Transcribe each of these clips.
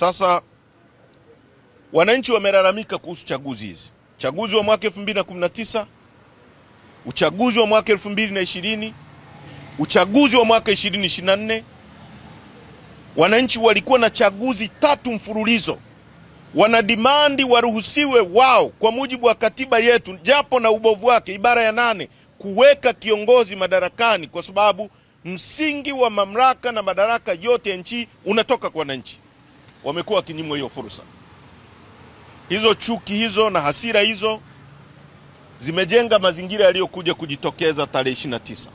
Sasa wananchi wamelalamika kuhusu chaguzi hizi. Chaguzi wa mwaka 2019, uchaguzi wa mwaka 2020, uchaguzi wa mwaka 2024. Wananchi walikuwa na chaguzi 3 mfululizo. Wanadimandi waruhusiwe wao kwa mujibu wa katiba yetu, japo na ubovu wake, ibara ya 8, kuweka kiongozi madarakani, kwa sababu msingi wa mamlaka na madaraka yote ya nchi unatoka kwa wananchi. Wamekuwa wakinyimwa hiyo fursa. Hizo chuki hizo na hasira hizo zimejenga mazingira yaliyokuja kujitokeza tarehe 29.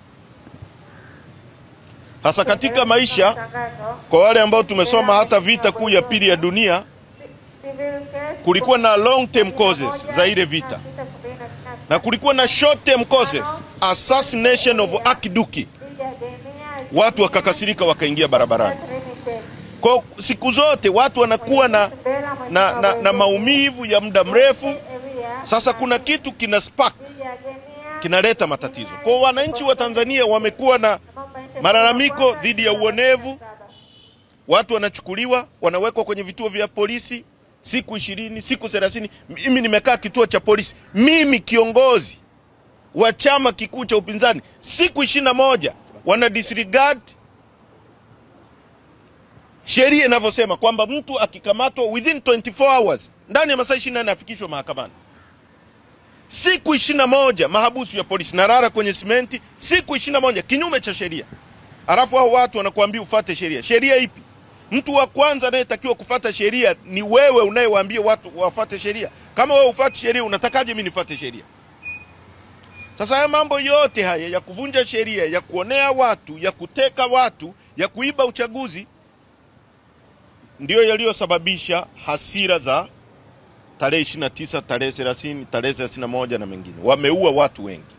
Hasa katika maisha, kwa wale ambao tumesoma hata vita kuu ya pili ya dunia, kulikuwa na long term causes za ile vita, na kulikuwa na short term causes, assassination of Akiduki. Watu wakakasirika, wakaingia barabarani. Kwa siku zote watu wanakuwa na maumivu ya muda mrefu. Sasa kuna kitu kina spark, kinaleta matatizo. Kwa wananchi wa Tanzania wamekuwa na malalamiko dhidi ya uonevu. Watu wanachukuliwa, wanawekwa kwenye vituo vya polisi siku 20, siku 30. Mimi nimekaa kituo cha polisi, mimi kiongozi wa chama kikuu cha upinzani, siku 21. Wana disregard sheria inavyosema kwamba mtu akikamatwa within 24 hours, ndani ya masaa 24 afikishwe mahakamani. Siku 21 mahabusu ya polisi, narara kwenye simenti siku 21, kinyume cha sheria. Alafu hao watu wanakuambia ufuate sheria. Sheria ipi? Mtu wa kwanza anayetakiwa kufuata sheria ni wewe unayewaambia watu wafuate sheria. Kama wewe ufuate sheria, unatakaje mimi nifuate sheria? Sasa haya mambo yote haya ya kuvunja sheria, ya kuonea watu, ya kuteka watu, ya kuiba uchaguzi, ndio yaliyosababisha hasira za tarehe 29, tarehe 30, tarehe 31 na mengine. Wameua watu wengi.